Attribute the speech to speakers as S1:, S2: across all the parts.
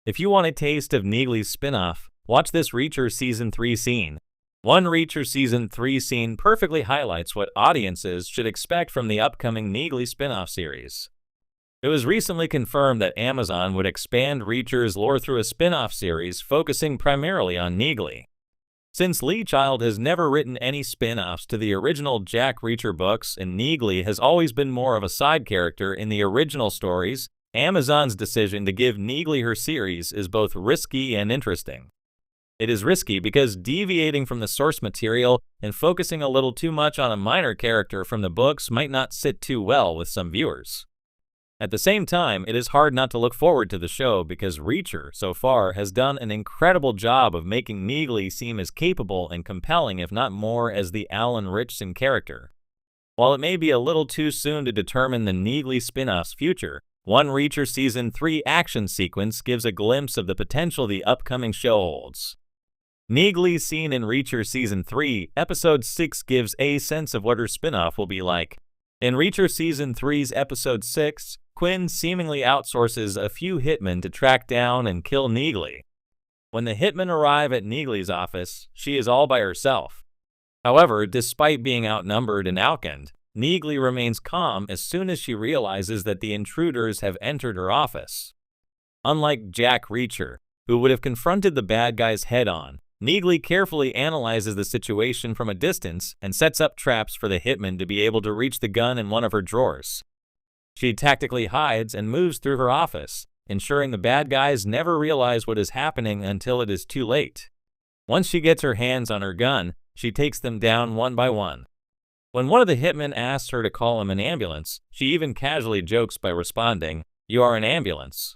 S1: If you want a taste of Neagley's spin-off, watch this Reacher Season 3 scene. One Reacher Season 3 scene perfectly highlights what audiences should expect from the upcoming Neagley spin-off series. It was recently confirmed that Amazon would expand Reacher's lore through a spin-off series focusing primarily on Neagley. Since Lee Child has never written any spin-offs to the original Jack Reacher books and Neagley has always been more of a side character in the original stories, Amazon's decision to give Neagley her series is both risky and interesting. It is risky because deviating from the source material and focusing a little too much on a minor character from the books might not sit too well with some viewers. At the same time, it is hard not to look forward to the show because Reacher, so far, has done an incredible job of making Neagley seem as capable and compelling, if not more, as the Alan Ritchson character. While it may be a little too soon to determine the Neagley spin-off's future, one Reacher Season 3 action sequence gives a glimpse of the potential the upcoming show holds. Neagley's scene in Reacher Season 3, Episode 6 gives a sense of what her spin-off will be like. In Reacher Season 3's Episode 6, Quinn seemingly outsources a few hitmen to track down and kill Neagley. When the hitmen arrive at Neagley's office, she is all by herself. However, despite being outnumbered and outgunned, Neagley remains calm as soon as she realizes that the intruders have entered her office. Unlike Jack Reacher, who would have confronted the bad guys head-on, Neagley carefully analyzes the situation from a distance and sets up traps for the hitman to be able to reach the gun in one of her drawers. She tactically hides and moves through her office, ensuring the bad guys never realize what is happening until it is too late. Once she gets her hands on her gun, she takes them down one by one. When one of the hitmen asks her to call him an ambulance, she even casually jokes by responding, "You are an ambulance."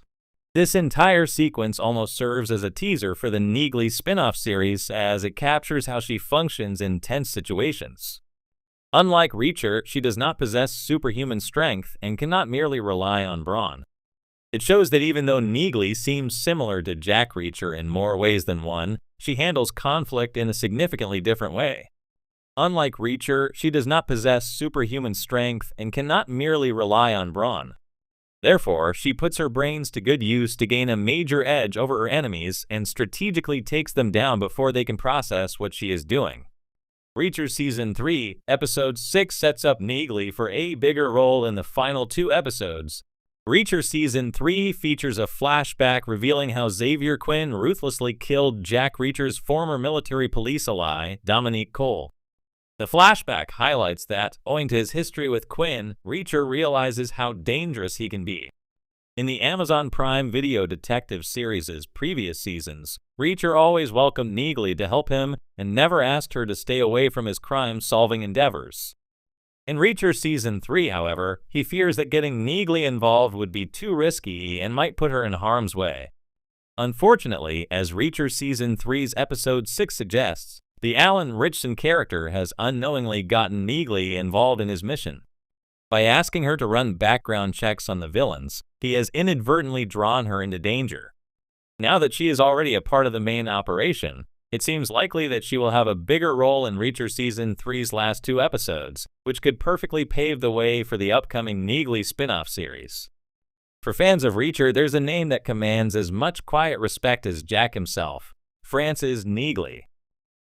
S1: This entire sequence almost serves as a teaser for the Neagley spin-off series as it captures how she functions in tense situations. Unlike Reacher, she does not possess superhuman strength and cannot merely rely on brawn. It shows that even though Neagley seems similar to Jack Reacher in more ways than one, she handles conflict in a significantly different way. Unlike Reacher, she does not possess superhuman strength and cannot merely rely on brawn. Therefore, she puts her brains to good use to gain a major edge over her enemies and strategically takes them down before they can process what she is doing. Reacher Season 3, Episode 6 sets up Neagley for a bigger role in the final 2 episodes. Reacher Season 3 features a flashback revealing how Xavier Quinn ruthlessly killed Jack Reacher's former military police ally, Dominique Cole. The flashback highlights that, owing to his history with Quinn, Reacher realizes how dangerous he can be. In the Amazon Prime Video detective series' previous seasons, Reacher always welcomed Neagley to help him and never asked her to stay away from his crime-solving endeavors. In Reacher Season 3, however, he fears that getting Neagley involved would be too risky and might put her in harm's way. Unfortunately, as Reacher Season 3's Episode 6 suggests, the Alan Ritchson character has unknowingly gotten Neagley involved in his mission. By asking her to run background checks on the villains, he has inadvertently drawn her into danger. Now that she is already a part of the main operation, it seems likely that she will have a bigger role in Reacher Season 3's last 2 episodes, which could perfectly pave the way for the upcoming Neagley spin-off series. For fans of Reacher, there's a name that commands as much quiet respect as Jack himself, Francis Neagley.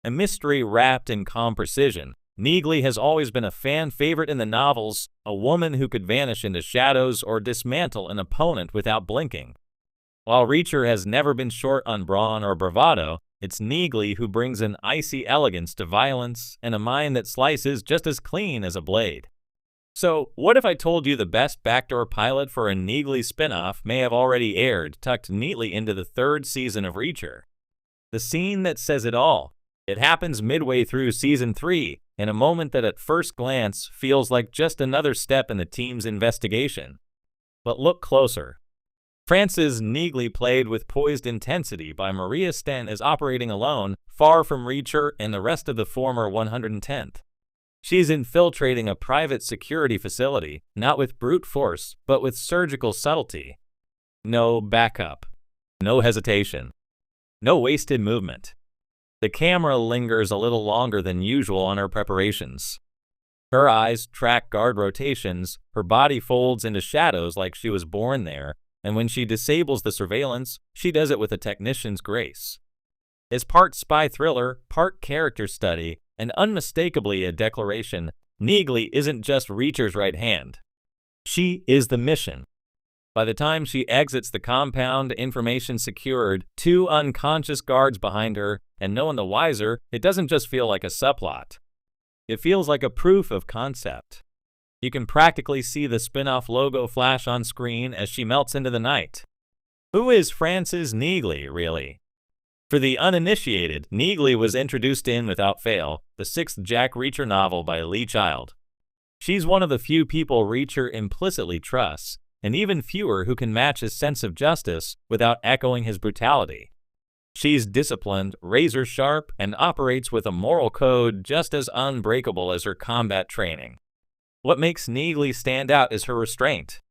S1: A mystery wrapped in calm precision, Neagley has always been a fan favorite in the novels, a woman who could vanish into shadows or dismantle an opponent without blinking. While Reacher has never been short on brawn or bravado, it's Neagley who brings an icy elegance to violence and a mind that slices just as clean as a blade. So, what if I told you the best backdoor pilot for a Neagley spin-off may have already aired, tucked neatly into the 3rd season of Reacher? The scene that says it all. It happens midway through Season 3, in a moment that at first glance feels like just another step in the team's investigation. But look closer. Frances Neagley, played with poised intensity by Maria Stent, is operating alone, far from Reacher and the rest of the former 110th. She's infiltrating a private security facility, not with brute force, but with surgical subtlety. No backup. No hesitation. No wasted movement. The camera lingers a little longer than usual on her preparations. Her eyes track guard rotations, her body folds into shadows like she was born there, and when she disables the surveillance, she does it with a technician's grace. As part spy thriller, part character study, and unmistakably a declaration, Neagley isn't just Reacher's right hand. She is the mission. By the time she exits the compound, information secured, 2 unconscious guards behind her, and no one the wiser, it doesn't just feel like a subplot. It feels like a proof of concept. You can practically see the spin-off logo flash on screen as she melts into the night. Who is Frances Neagley, really? For the uninitiated, Neagley was introduced in Without Fail, the 6th Jack Reacher novel by Lee Child. She's one of the few people Reacher implicitly trusts, and even fewer who can match his sense of justice without echoing his brutality. She's disciplined, razor-sharp, and operates with a moral code just as unbreakable as her combat training. What makes Neagley stand out is her restraint.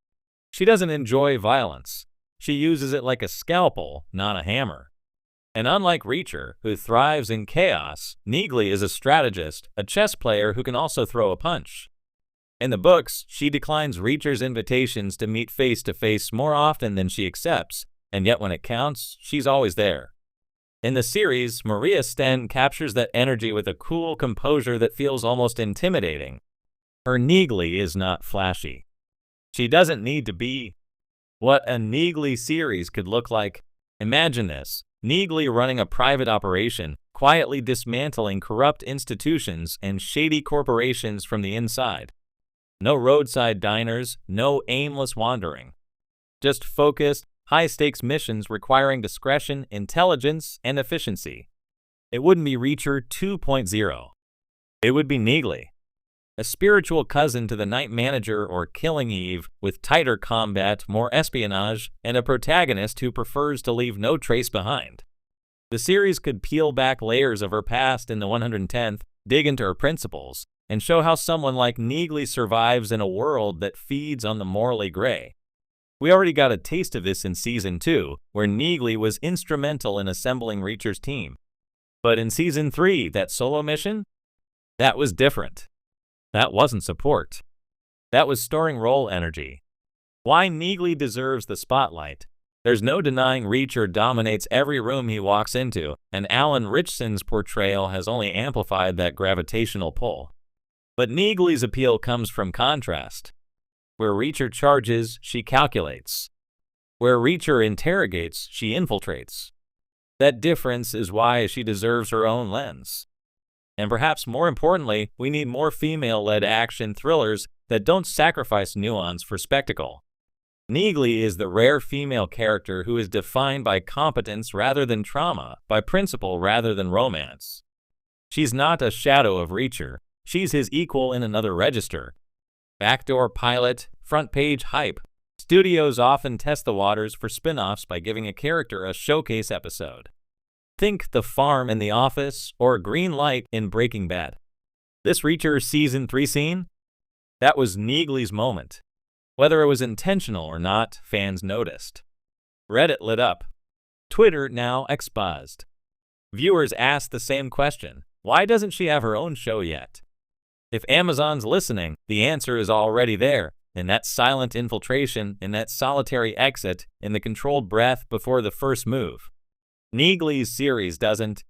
S1: She doesn't enjoy violence. She uses it like a scalpel, not a hammer. And unlike Reacher, who thrives in chaos, Neagley is a strategist, a chess player who can also throw a punch. In the books, she declines Reacher's invitations to meet face-to-face more often than she accepts, and yet when it counts, she's always there. In the series, Maria Sten captures that energy with a cool composure that feels almost intimidating. Her Neagley is not flashy. She doesn't need to be. What a Neagley series could look like. Imagine this. Neagley running a private operation, quietly dismantling corrupt institutions and shady corporations from the inside. No roadside diners, no aimless wandering. Just focused, high-stakes missions requiring discretion, intelligence, and efficiency. It wouldn't be Reacher 2.0. It would be Neagley. A spiritual cousin to the Night Manager or Killing Eve, with tighter combat, more espionage, and a protagonist who prefers to leave no trace behind. The series could peel back layers of her past in the 110th, dig into her principles, and show how someone like Neagley survives in a world that feeds on the morally gray. We already got a taste of this in Season 2, where Neagley was instrumental in assembling Reacher's team. But in Season 3, that solo mission? That was different. That wasn't support. That was starring role energy. Why Neagley deserves the spotlight? There's no denying Reacher dominates every room he walks into, and Alan Ritchson's portrayal has only amplified that gravitational pull. But Neagley's appeal comes from contrast. Where Reacher charges, she calculates. Where Reacher interrogates, she infiltrates. That difference is why she deserves her own lens. And perhaps more importantly, we need more female-led action thrillers that don't sacrifice nuance for spectacle. Neagley is the rare female character who is defined by competence rather than trauma, by principle rather than romance. She's not a shadow of Reacher. She's his equal in another register. Backdoor pilot, front-page hype. Studios often test the waters for spin-offs by giving a character a showcase episode. Think The Farm in The Office or Green Light in Breaking Bad. This Reacher Season 3 scene? That was Neagley's moment. Whether it was intentional or not, fans noticed. Reddit lit up. Twitter now exposed. Viewers asked the same question. Why doesn't she have her own show yet? If Amazon's listening, the answer is already there, in that silent infiltration, in that solitary exit, in the controlled breath before the first move. Neagley's series doesn't,